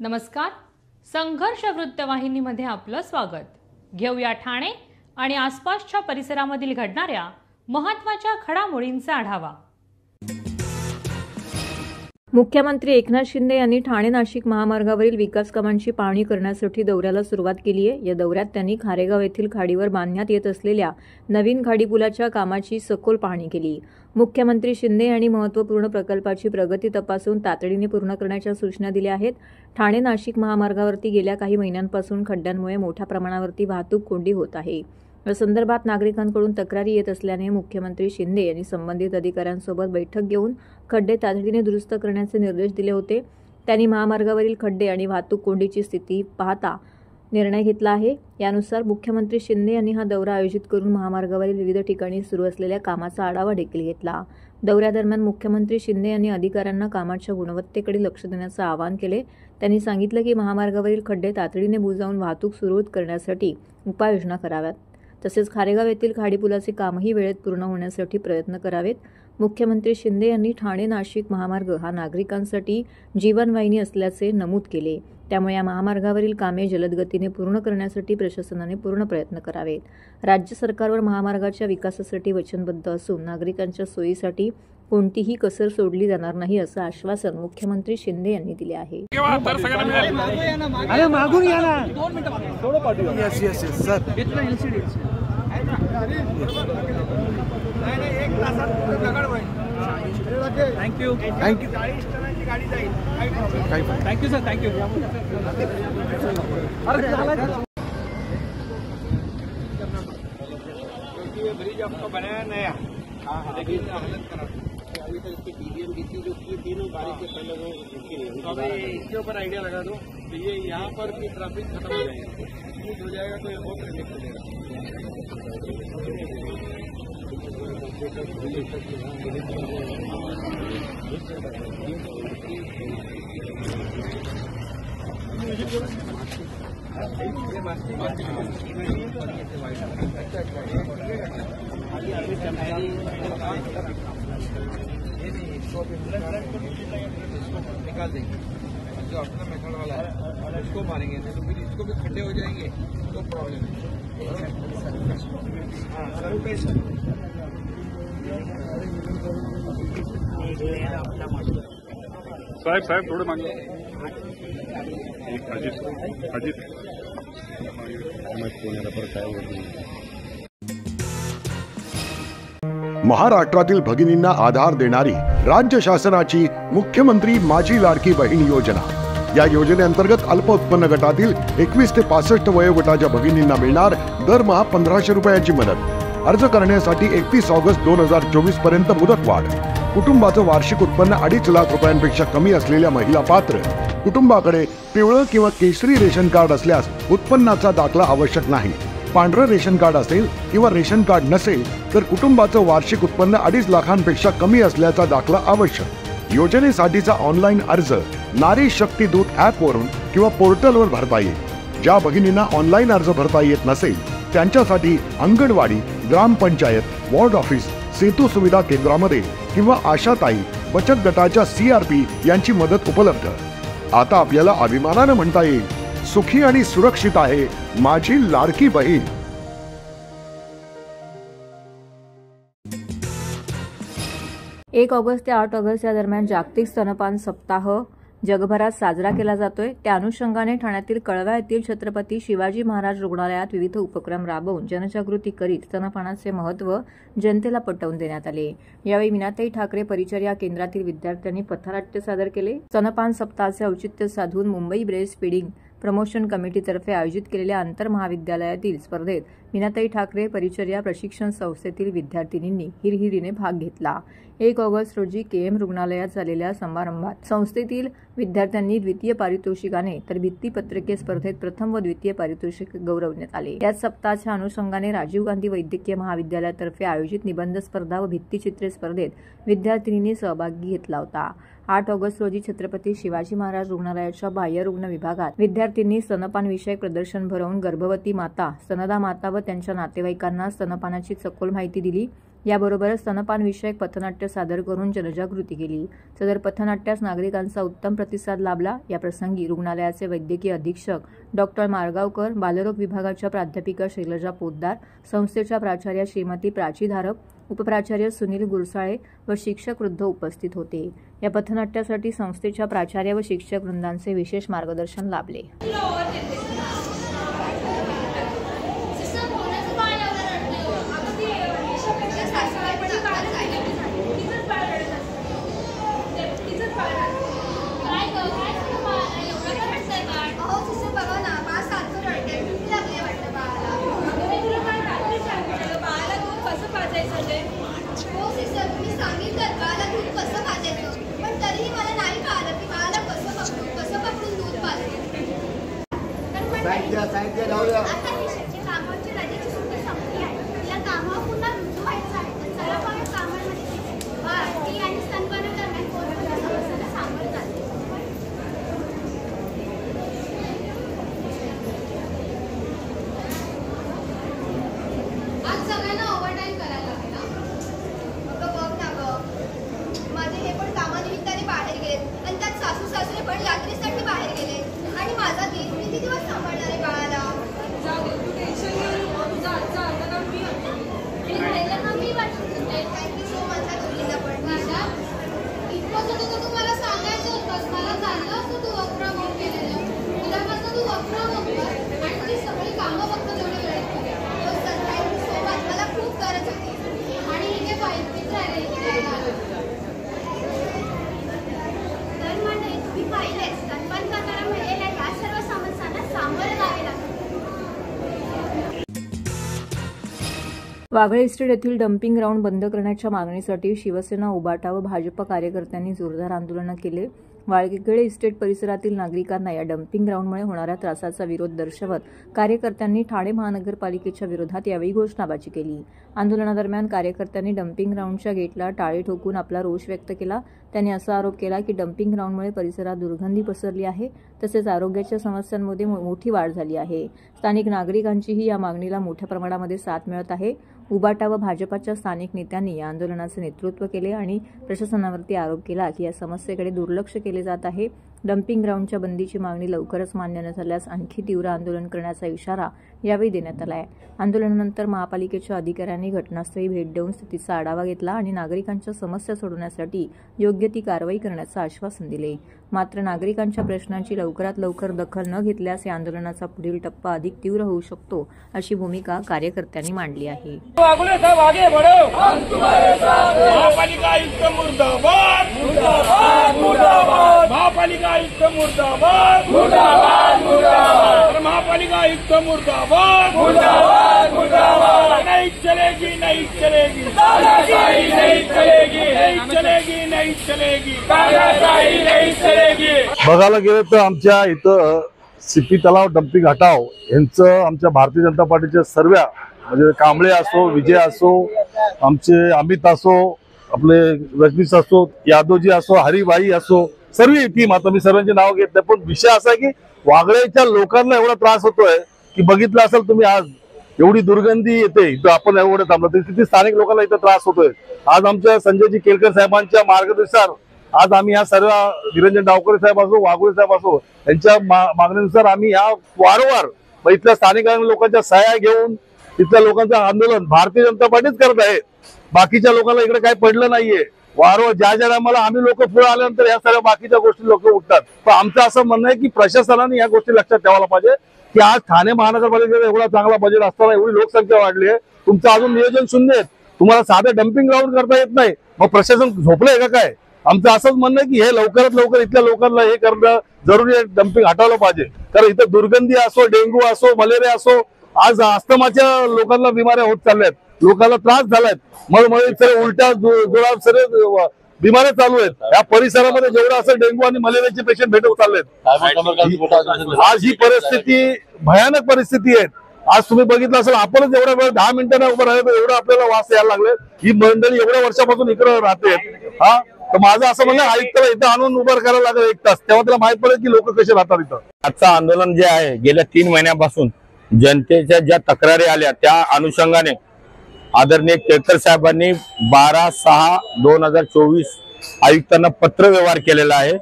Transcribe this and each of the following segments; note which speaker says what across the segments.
Speaker 1: नमस्कार. संघर्ष वृत्तवाहिनीमध्ये आपलं स्वागत. घेऊया ठाणे आणि आसपासच्या परिसरामधील घडणाऱ्या महत्त्वाच्या घडामोडींचा आढावा.
Speaker 2: मुख्यमंत्री एकनाथ शिंदे यांनी ठाणे नाशिक महामार्गावरील विकास कामांची पाहणी करण्यासाठी दौऱ्याला सुरुवात केली आहे. या दौऱ्यात त्यांनी खारेगाव येथील खाडीवर बांधण्यात येत असलेल्या नवीन खाडीपुलाच्या कामाची सखोल पाहणी केली. मुख्यमंत्री शिंदे यांनी महत्त्वपूर्ण प्रकल्पाची प्रगती तपासून तातडीने पूर्ण करण्याच्या सूचना दिल्या आहेत. ठाणे नाशिक महामार्गावरती गेल्या काही महिन्यांपासून खड्ड्यांमुळे मोठ्या प्रमाणावरती वाहतूक कोंडी होत आहे. या संदर्भात नागरिकांकडून तक्रारी येत असल्याने मुख्यमंत्री शिंदे यांनी संबंधित अधिकाऱ्यांसोबत बैठक घेऊन खड्डे तातडीने दुरुस्त करण्याचे निर्देश दिले होते. त्यांनी महामार्गावरील खड्डे आणि वाहतूक कोंडीची स्थिती पाहता निर्णय घेतला आहे. यानुसार मुख्यमंत्री शिंदे यांनी हा दौरा आयोजित करून महामार्गावरील विविध ठिकाणी सुरू असलेल्या कामाचा आढावा देखील घेतला. दौऱ्यादरम्यान मुख्यमंत्री शिंदे यांनी अधिकाऱ्यांना कामाच्या गुणवत्तेकडे लक्ष देण्याचे आवाहन केले. त्यांनी सांगितलं की महामार्गावरील खड्डे तातडीने बुजवून वाहतूक सुरळीत करण्यासाठी उपाययोजना कराव्यात. तसेच खारेगाव येथील खाडीपुलाचे कामही वेळेत पूर्ण होण्यासाठी प्रयत्न करावेत. मुख्यमंत्री शिंदे यांनी ठाणे नाशिक महामार्ग हा नागरिकांसाठी जीवनवाहिनी असल्याचे नमूद केले. त्यामुळे या महामार्गावरील कामे जलदगतीने पूर्ण करण्यासाठी प्रशासनाने पूर्ण प्रयत्न करावेत. राज्य सरकारवर महामार्गाच्या विकासासाठी वचनबद्ध असून नागरिकांच्या सोयीसाठी कोणतीही कसर सोडली जाणार नाही असं आश्वासन मुख्यमंत्री शिंदे यांनी दिले आहे.
Speaker 3: Thank you sir, thank you. ब्रिज आपका बनाया नया, लेकिन हालत खराब. अभी तक इसकी टीडीएम डीसी जो की तीनों बारिश से पहले वो इसके ऊपर आइडिया लगा दो तो ये यहाँ पर भी ट्रैफिक खत्म हो जाएगा, स्मूथ हो जाएगा तो ये बहुत रिलीफ हो जाएगा. निकाल देंगे जो अपना मेथड वाला है उसको मारेंगे, नहीं तो फिर इसको भी खड्डे हो जाएंगे तो प्रॉब्लम है.
Speaker 4: साहेब थोडं मागे. अजित
Speaker 5: महाराष्ट्रातील भगिनींना आधार देणारी राज्य शासनाची मुख्यमंत्री माझी लाडकी बहीण योजना. या योजनेअंतर्गत अल्प उत्पन्न गटातील 21 ते 65 वयोगटाच्या भगिनींना मिळणार दरमहा 1500 रुपयाची मदत. अर्ज करण्यासाठी 31 ऑगस्ट 2024 पर्यंत मुदतवाढ. कुटुंबाचं वार्षिक उत्पन्न 2.5 लाख रुपयांपेक्षा कमी असलेल्या महिला पात्र. कुटुंबाकडे पिवळं किंवा केशरी रेशन कार्ड असल्यास उत्पन्नाचा दाखला आवश्यक नाही. पांढरं रेशन कार्ड असेल किंवा रेशन कार्ड नसेल तर कुटुंबाचं वार्षिक उत्पन्न 2.5 लाखांपेक्षा कमी असल्याचा दाखला आवश्यक. योजनेसाठीचा ऑनलाईन अर्ज नारी शक्ती दूत ॲपवरून किंवा पोर्टलवर भरता येईल. ज्या भगिनींना ऑनलाईन अर्ज भरता येत नसेल त्यांच्यासाठी अंगणवाडी, ग्रामपंचायत, वॉर्ड ऑफिस, सेतू सुविधा केंद्रामध्ये किंवा आशाताई बचत गटाच्या CRP यांची मदत उपलब्ध. आता आपल्याला अभिमानानं म्हणता येईल, सुखी आणि सुरक्षित आहे माझी लाडकी बहीण.
Speaker 2: एक ऑगस्ट ते 8 ऑगस्ट या दरम्यान जागतिक स्तनपान सप्ताह जगभरात साजरा केला जातोय. त्या अनुषंगाने ठाण्यातील कळवा येथील छत्रपती शिवाजी महाराज रुग्णालयात विविध उपक्रम राबवून जनजागृती करीत स्तनपानाचे महत्त्व जनतेला पटवून देण्यात आले. यावेळी मीनाताई ठाकरे परिचर्या केंद्रातील विद्यार्थ्यांनी पथनाट्य सादर केले. स्तनपान सप्ताहाचे औचित्य साधून मुंबई ब्रेस्ट फीडिंग प्रमोशन कमिटीतर्फे आयोजित केलेल्या आंतरमहाविद्यालयातील स्पर्धेत मीनाताई ठाकरे परिचर्या प्रशिक्षण संस्थेतील विद्यार्थिनींनी हिरहिरीने भाग घेतला. 1 ऑगस्ट रोजी KM रुग्णालयात झालेल्या समारंभात संस्थेतील विद्यार्थ्यांनी द्वितीय पारितोषिकाने तर भित्तीपत्रके स्पर्धेत प्रथम व द्वितीय पारितोषिक गौरवण्यात आले. याच सप्ताहाच्या अनुषंगाने राजीव गांधी वैद्यकीय महाविद्यालयातर्फे आयोजित निबंध स्पर्धा व भित्तीचित्रे स्पर्धेत विद्यार्थिनींनी सहभाग घेतला होता. 8 ऑगस्ट रोजी छत्रपती शिवाजी महाराज रुग्णालयाच्या बाह्यरुग्ण विभागात विद्यार्थ्यांनी स्तनपान विषयक प्रदर्शन भरवून गर्भवती माता, स्तनदा माता व त्यांच्या नातेवाईकांना स्तनपानाची सखोल माहिती दिली. याबरोबरच स्तनपान विषयक पथनाट्य सादर करून जनजागृती केली। सदर पथनाट्यास नागरिकांचा उत्तम प्रतिसाद लाभला। या प्रसंगी रुग्णालयाचे वैद्यकीय अधीक्षक डॉक्टर मारगावकर, बालरोग विभागाच्या प्राध्यापिका शैलजा पोद्दार, संस्थेच्या प्राचार्या श्रीमती प्राची धारप, उपप्राचार्य सुनील गुरसाळे व शिक्षक वृद्ध उपस्थित होते। या पथनाट्यासाठी संस्थेच्या प्राचार्य व शिक्षक वृंदांचे विशेष मार्गदर्शन लाभले। वागळे इस्टेट येथील डम्पिंग ग्राउंड बंद करण्याच्या मागणीसाठी शिवसेना, उबाटा व भाजप कार्यकर्त्यांनी जोरदार आंदोलन केले। वागळे इस्टेट परिसरातील नागरिकांना या डम्पिंग ग्राउंडमुळे होणाऱ्या त्रासाचा विरोध दर्शवत कार्यकर्त्यांनी ठाणे महानगरपालिकेच्या विरोधात यावेळी घोषणाबाजी केली। आंदोलनादरम्यान कार्यकर्त्यांनी डम्पिंग ग्राउंडच्या गेटला टाळे ठोकून आपला रोष व्यक्त केला। त्यांनी असा आरोप केला की डम्पिंग ग्राउंडमुळे परिसरात दुर्गंधी पसरली आहे, तसेच आरोग्याच्या समस्यांमध्ये मोठी वाढ झाली आहे। स्थानिक नागरिकांचीही या मागणीला मोठ्या प्रमाणामध्ये साथ मिळत आहे। उबाटा व भाजपाच्या स्थानिक नेत्यांनी या आंदोलनाचे नेतृत्व केले आणि प्रशासनावरती आरोप केला की या समस्येकडे दुर्लक्ष केले जात आहे। डम्पिंग ग्राउंडच्या बंदीची मागणी लवकरच मान्य न झाल्यास आणखी तीव्र आंदोलन करण्याचा इशारा यावेळी देण्यात आला आहे। आंदोलनानंतर महापालिकेच्या अधिकाऱ्यांनी घटनास्थळी भेट देऊन स्थितीचा आढावा घेतला आणि नागरिकांच्या समस्या सोडवण्यासाठी योग्य ती कारवाई करण्याचं आश्वासन दिले। मात्र नागरिकांच्या प्रश्नांची लवकरात लवकर दखल न घेतल्यास या आंदोलनाचा पुढील टप्पा अधिक तीव्र होऊ शकतो, अशी भूमिका कार्यकर्त्यांनी मांडली आहे।
Speaker 3: महापालिका आयुक्त मुर्दाबाद, मुर्दाबाद, मुर्दाबाद, महापालिका आयुक्त मुर्दाबाद, मुर्दाबाद, मुर्दाबाद, महापालिका आयुक्त मुर्दाबाद, मुर्दाबाद, मुर्दाबाद, नहीं चलेगी, नहीं चलेगी, तानाशाही नहीं चलेगी, नहीं चलेगी, नहीं चलेगी, तानाशाही नहीं चलेगी।
Speaker 4: बघायला गेलं तर आमच्या इथं सीपी तलाव डम्पिंग हटाव यांचं आमच्या भारतीय जनता पार्टीच्या सर्व म्हणजे कांबळे असो, विजय असो, आमचे अमित असो, आपले रजनीश असो, यादवजी असो, हरिभाई असो, सर्व टीम, आता मी सर्वांचे नाव घेत नाही, पण विषय असा की वागळेच्या लोकांना एवढा त्रास होतोय की बघितलं असेल तुम्ही, आज एवढी दुर्गंधी येते इथं, आपण एवढं थांबलो तरी किती स्थानिक लोकांना इथं त्रास होतोय। आज आमच्या संजयजी केळकर साहेबांच्या मार्गदर्शनानुसार आज आम्ही या सर्व निरंजन डावकर साहेब असो, वाघोळे साहेब असो, यांच्या मागणीनुसार आम्ही या वारंवार इथल्या स्थानिक लोकांच्या सहाय्या घेऊन इथल्या लोकांचं आंदोलन भारतीय जनता पार्टीच करत आहे। बाकीच्या लोकांना इकडे काही पडलं नाहीये। वारंवार ज्या ज्या टायमाला आम्ही लोक पुढे आल्यानंतर या सर्व बाकीच्या गोष्टी लोक उठतात। पण आमचं असं म्हणणं आहे की प्रशासनाने या गोष्टी लक्षात ठेवायला पाहिजे की आज ठाणे महानगरपालिकेचा एवढा चांगला बजेट असताना एवढी लोकसंख्या वाढली आहे, तुमचं अजून नियोजन शून्य आहे, तुम्हाला साधं डम्पिंग ग्राउंड करता येत नाही, मग प्रशासन झोपलंय का काय? आमचं असंच म्हणणं आहे की हे लवकरात लवकर इथल्या लोकांना हे करणं जरुरी आहे, डम्पिंग हटवलं पाहिजे। कारण इथं दुर्गंधी असो, डेंग्यू असो, मलेरिया असो, आज अस्थमाच्या लोकांना बिमाऱ्या होत चालल्यात, लोकांना त्रास झालाय, मळमळीत उलट्या जोरात सर्व बिमाऱ्या चालू आहेत। या परिसरामध्ये जेवढं असं डेंग्यू आणि मलेरियाचे पेशंट भेटत चाललेत। आज ही परिस्थिती भयानक परिस्थिती आहे। आज तुम्ही बघितलं असेल, आपणच एवढ्या वेळ 10 मिनिटांना उभं राहिलं तर एवढं आपल्याला वास यायला लागले। ही मंडळी एवढ्या वर्षापासून इकडे राहते, हा, तर माझं असं म्हणणं आयुक्ताला इथं आणून उभं करायला लागेल 1 तास, तेव्हा त्याला माहित पडेल की लोक कसे राहतात इथं।
Speaker 6: आजचं आंदोलन जे आहे गेल्या 3 महिन्यापासून जनतेच्या ज्या तक्रारी आल्या त्या अनुषंगाने आदरणीय केळकर साहेबांनी 12/6/2024 आयुक्तांना पत्र व्यवहार केलेला आहे।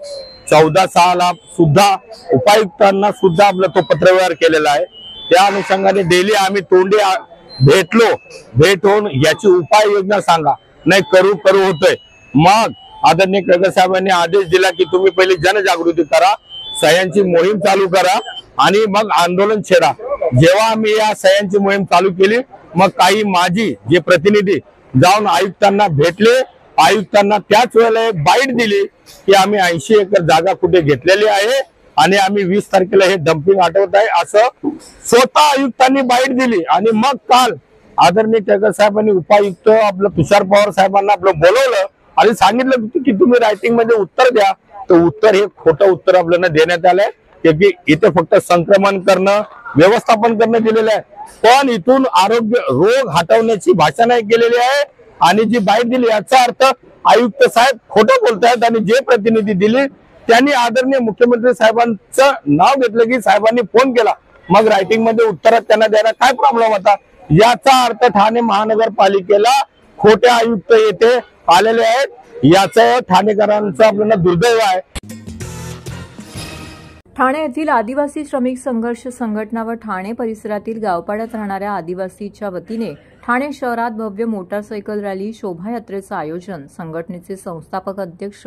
Speaker 6: 14/6 सुद्धा उपायुक्तांना सुद्धा आपला तो पत्र व्यवहार केलेला आहे। त्या अनुषंगाने डेली आम्ही तोंडी भेट होऊन याची उपाययोजना सांगा, नाही करू होतोय। मग आदरणीय केळकर साहेबांनी आदेश दिला की तुम्ही पहिले जनजागृती करा, सह्यांची मोहीम चालू करा आणि मग आंदोलन छेडा। जेव्हा आम्ही या सह्यांची मोहीम चालू केली, मग काही माजी जे प्रतिनिधी जाऊन आयुक्तांना भेटले, आयुक्तांना त्याच वेळेला एक बाईट दिली की आम्ही 80 एकर जागा कुठे घेतलेली आहे आणि आम्ही 20 तारखेला हे डम्पिंग हटवत आहे असं स्वतः आयुक्तांनी बाईट दिली। आणि मग काल आदरणीय केळकर साहेबांनी उपायुक्त आपलं तुषार पवार साहेबांना आपलं बोलवलं आणि सांगितलं की तुम्ही रायटिंग मध्ये उत्तर द्या। तर उत्तर हे खोटं उत्तर आपल्याला देण्यात आलंय की इथे फक्त संक्रमण करणं, व्यवस्थापन करणं दिलेलं आहे, पण इथून रोग हटवण्याची भाषा नाही केलेली आहे। आणि जी बाईट दिली याचा अर्थ आयुक्त साहेब खोटं बोलतायत आणि जे प्रतिनिधी दिले त्यांनी आदरणीय मुख्यमंत्री साहेबांचं नाव घेतलं की साहेबांनी फोन केला, मग रायटिंग मध्ये उत्तरात त्यांना द्यायला काय प्रॉब्लेम होता। याचा अर्थ ठाणे महानगरपालिकेला खोटे आयुक्त येथे आलेले आहेत, याचं ठाणेकरांचं आपल्याला दुर्दैव आहे।
Speaker 2: ठाणे येथील आदिवासी श्रमिक संघर्ष संघटना व ठाणे परिसरातील गावपाड्यात राहणाऱ्या आदिवासीच्या वतीने ठाणे शहरात भव्य मोटारसायकल रॅली शोभायात्रेचं आयोजन संघटनेचे संस्थापक अध्यक्ष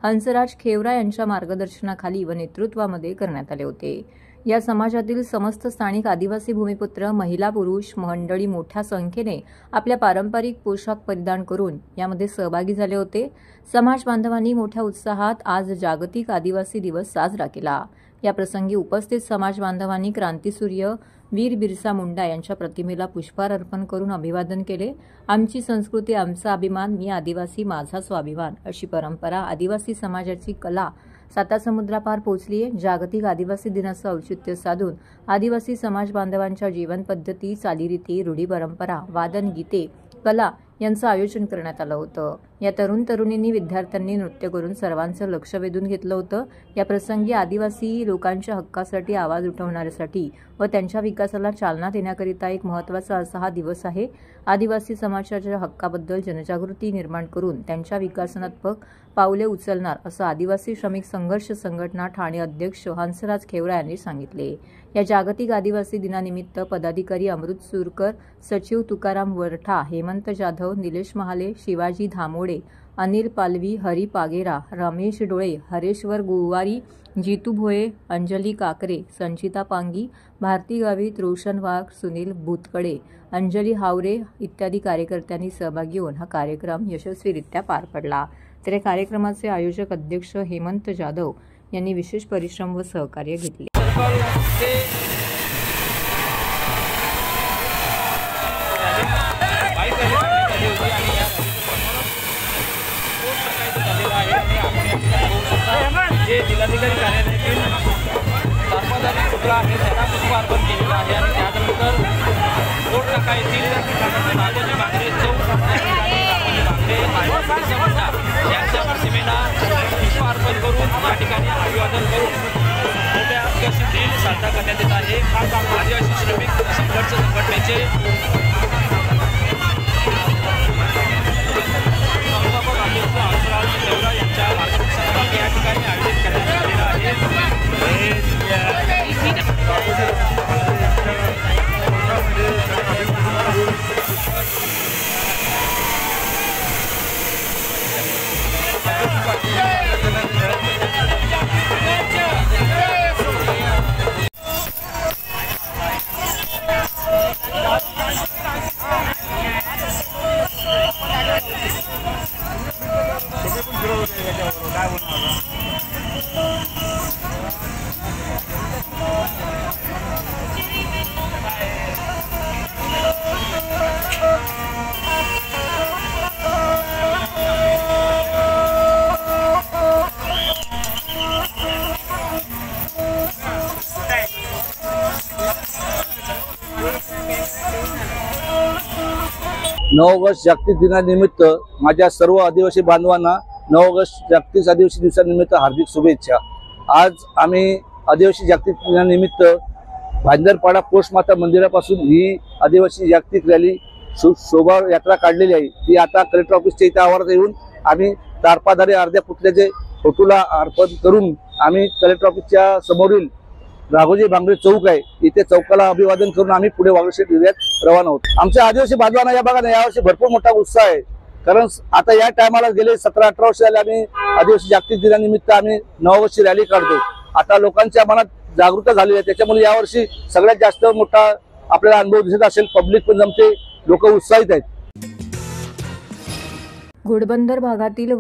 Speaker 2: हंसराज खेवरा यांच्या मार्गदर्शनाखाली व नेतृत्वामध्ये करण्यात आले होते। या समाजातील समस्त स्थानिक आदिवासी भूमिपुत्र, महिला, पुरुष मंडळी मोठ्या संख्येने आपल्या पारंपरिक पोशाख परिधान करून यामध्ये सहभागी झाले होते। समाज बांधवांनी मोठ्या उत्साहात आज जागतिक आदिवासी दिवस साजरा केला। या प्रसंगी उपस्थित समाज बांधवांनी क्रांतीसूर्य वीर बिरसा मुंडा यांच्या प्रतिमेला पुष्पहार अर्पण करून अभिवादन केले। आमची संस्कृती, आमचा अभिमान, मी आदिवासी, माझा स्वाभिमान अशी परंपरा आदिवासी समाजाची कला सातासमुद्रापार पोहोचली आहे। जागतिक आदिवासी दिनाचं औचित्य साधून आदिवासी समाज बांधवांच्या जीवन पद्धती, चालीरीती, रूढी परंपरा, वादन, गीते, कला यांचं आयोजन करण्यात आलं होतं। या तरुण तरुणींनी, विद्यार्थ्यांनी नृत्य करून सर्वांचं लक्ष वेधून घेतलं होतं। या प्रसंगी आदिवासी लोकांच्या हक्कासाठी आवाज उठवण्यासाठी व त्यांच्या विकासाला चालना देण्याकरिता एक महत्त्वाचा असा हा दिवस आहे। आदिवासी समाजाच्या हक्काबद्दल जनजागृती निर्माण करून त्यांच्या विकासात्मक पावले उचलणार असं आदिवासी श्रमिक संघर्ष संघटना ठाणे अध्यक्ष हंसराज खेवरा यांनी सांगितले। या जागतिक आदिवासी दिनानिमित्त पदाधिकारी अमृत सुरकर, सचिव तुकाराम वरठा, हेमंत जाधव, निलेश महाले, शिवाजी धामोडे, अनिल पालवी, हरी पागेरा, रमेश डोळे, हरेश्वर गुवारी, जीतू भोये, अंजली काकरे, संचिता पांगी, भारती गावित, रोशन वाघ, सुनील भूतकडे, अंजली हावरे इत्यादी कार्यकर्त्यांनी सहभागी होऊन हा कार्यक्रम यशस्वीरित्या पार पडला। तर या कार्यक्रमाचे आयोजक अध्यक्ष हेमंत जाधव यांनी विशेष परिश्रम व सहकार्य घेतले।
Speaker 3: जे जिल्हाधिकारी कार्यालयातील कर्मचारी पुतळा आहे त्यांना पुष्पार्पण केलेलं आहे आणि त्यानंतर कोट टाका येथील राघोजी भांगरे चौक यांच्या प्रतिमेला पुष्पार्पण करून या ठिकाणी अभिवादन करून मोठ्या अशी दिन साजरा करण्यात येत आहे। आदिवासी श्रमिक संघर्ष संघटनेचे संस्थापक अध्यक्ष हंसराज खेवरा यांच्या मार्गदर्शनाखाली या ठिकाणी आयोजित करण्यात आलेला आहे।
Speaker 7: ऑगस्ट जागतिक दिनानिमित्त माझ्या सर्व आदिवासी बांधवांना 9 ऑगस्ट जागतिक आदिवासी दिवसानिमित्त हार्दिक शुभेच्छा। आज आम्ही आदिवासी जागतिक दिनानिमित्त भांजरपाडा पोस्ट माता मंदिरापासून ही आदिवासी जागतिक रॅली शोभा यात्रा काढलेली आहे ती आता कलेक्टर ऑफिसच्या इथे आवारात येऊन आम्ही तारपाधारी अर्ध्या पुतळ्याचे फोटोला अर्पण करून आम्ही कलेक्टर ऑफिसच्या समोरील राघोजी भांगरे चौक आहे इथे चौकाला अभिवादन करून आम्ही पुढे वागळशेठ एरियात रवाना आहोत. आमच्या आदिवासी बांधवांना या भागात यावर्षी भरपूर मोठा उत्साह आहे, कारण आता या टायमाला गेले 17-18 वर्ष झाले आम्ही आदिवासी जागतिक दिनानिमित्त आम्ही नववर्षी रॅली काढतो. आता लोकांच्या मनात जागरूकता झालेली आहे, त्याच्यामुळे यावर्षी सगळ्यात जास्त मोठा आपल्याला अनुभव दिसत असेल. पब्लिक पण जमते, लोक उत्साहित आहेत.
Speaker 2: घोडबंदर भागातील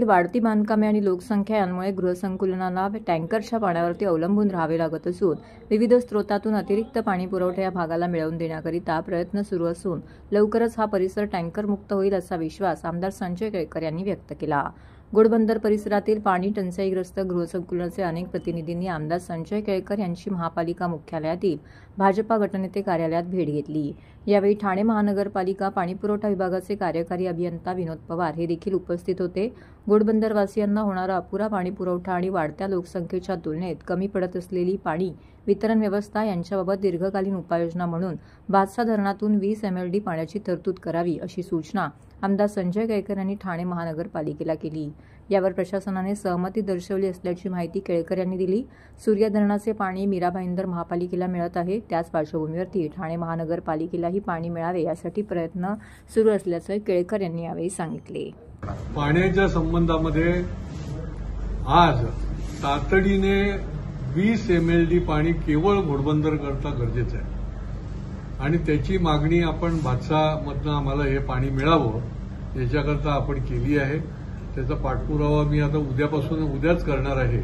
Speaker 2: वाढती बांधकामे आणि लोकसंख्या यांमुळे गृहसंकुलांना टँकरच्या पाण्यावरती अवलंबून राहावे लागत असून विविध स्रोतातून अतिरिक्त पाणी पुरवठा या भागाला मिळवून देण्याकरिता प्रयत्न सुरू असून लवकरच हा परिसर टँकर मुक्त होईल असा विश्वास आमदार संजय केळकर यांनी व्यक्त केला. घोडबंदर परिसरातील पाणी टंचाईग्रस्त गृहसंकुलाचे अनेक प्रतिनिधींनी आमदार संजय केळकर यांची महापालिका मुख्यालयातील भाजपा गटनेते कार्यालयात भेट घेतली. यावेळी ठाणे महानगरपालिका पाणीपुरवठा विभागाचे कार्यकारी अभियंता विनोद पवार हे देखील उपस्थित होते. घोडबंदरवासियांना होणारा अपुरा पाणीपुरवठा आणि वाढत्या लोकसंख्येच्या तुलनेत कमी पडत असलेली पाणी वितरण व्यवस्था यांच्याबाबत दीर्घकालीन उपाययोजना म्हणून भातसा धरणातून 20 MLD पाण्याची तरतूद करावी अशी सूचना आमदार संजय केळकर यांनी ठाणे महानगरपालिकेला केली. यावर प्रशासनाने सहमती दर्शवली असल्याची माहिती केळकर यांनी दिली. सूर्या धरणाचे पाणी मीरा भाईंदर महापालिकेला मिळत आहे, त्याच पार्श्वभूमीवरती ठाणे महानगरपालिकेलाही पाणी मिळावे यासाठी प्रयत्न सुरू असल्याचं केळकर यांनी यावेळी सांगितले.
Speaker 8: पाण्याच्या संबंधामध्ये आज तातडीने 20 MLD पाणी केवळ घोडबंदर करता गरजेचं आहे आणि त्याची मागणी आपण भातसामधनं आम्हाला हे पाणी मिळावं याच्याकरता आपण केली आहे. त्याचा पाठपुरावा मी आता उद्याच करणार आहे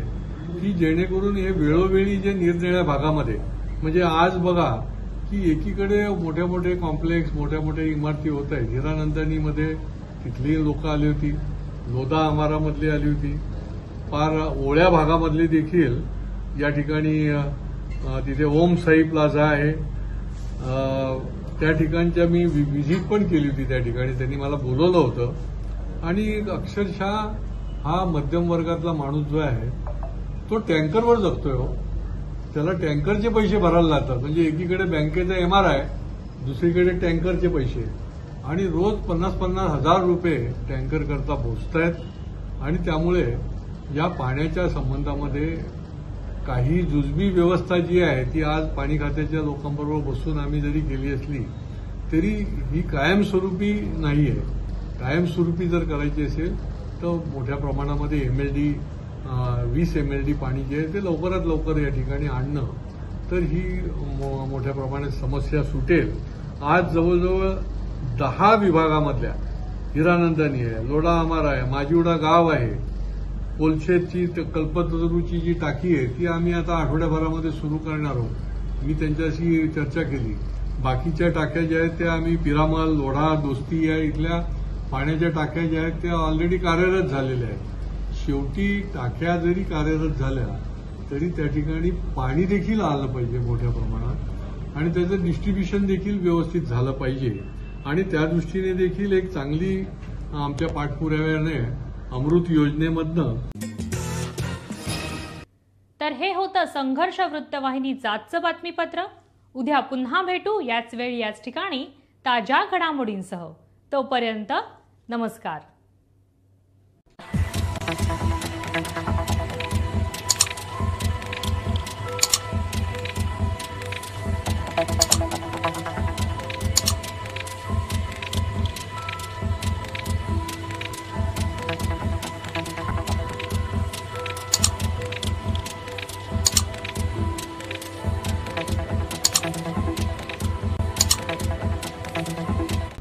Speaker 8: की जेणेकरून हे वेळोवेळी जे निरनिराळ्या भागामध्ये म्हणजे आज बघा की एकीकडे मोठे मोठे कॉम्प्लेक्स मोठ्या मोठ्या इमारती होत आहेत. हिरानंदानीमध्ये तिथली लोक आली होती, लोधा अमारामधली आली होती, फार ओळ्या भागामधली देखील या ठिकाणी तिथे ओम साई प्लाझा आहे त्या ठिकाणच्या मी व्हिजिट पण केली होती. त्या ठिकाणी त्यांनी मला बोलवलं होतं आणि अक्षरशः हा मध्यम वर्गातला माणूस जो आहे तो टँकरवर जगतोय हो. त्याला टँकरचे पैसे भरायला लागतात. म्हणजे एकीकडे बँकेचा MRI, दुसरीकडे टँकरचे पैसे आणि रोज 50-50 हजार रुपये टँकर करता पोचतायत आणि त्यामुळे या पाण्याच्या संबंधामध्ये काही जुजबी व्यवस्था जी आहे ती आज पाणी खात्याच्या लोकांबरोबर बसून आम्ही जरी केली असली तरी ही कायमस्वरूपी नाही आहे. कायमस्वरूपी जर करायची असेल तर मोठ्या प्रमाणामध्ये MLD 20 MLD पाणी जे आहे ते लवकरात लवकर या ठिकाणी आणणं तर ही मोठ्या प्रमाणात समस्या सुटेल. आज जवळजवळ 10 विभागामधल्या हिरानंदानी आहे, लोढा अमारा आहे, माजिवडा गाव आहे, कोलशेतची कल्पतरूची जी टाकी आहे ती आम्ही आता आठवड्याभरामध्ये सुरू करणार आहोत. मी त्यांच्याशी चर्चा केली. बाकीच्या टाक्या ज्या आहेत त्या आम्ही पिरामल, लोढा, दोस्ती या इथल्या पाण्याच्या टाक्या ज्या आहेत त्या ऑलरेडी कार्यरत झालेल्या आहेत. शेवटी टाक्या जरी कार्यरत झाल्या तरी त्या ठिकाणी पाणी देखील आलं पाहिजे मोठ्या प्रमाणात आणि त्याचं डिस्ट्रीब्युशन देखील व्यवस्थित झालं पाहिजे आणि त्या दृष्टीने देखील एक चांगली आमच्या पाठपुराव्याने अमृत योजनेमधनं.
Speaker 1: तर हे होतं संघर्ष वृत्तवाहिनीचं आजचं बातमीपत्र. उद्या पुन्हा भेटू याच वेळी याच ठिकाणी ताज्या घडामोडींसह. तोपर्यंत नमस्कार.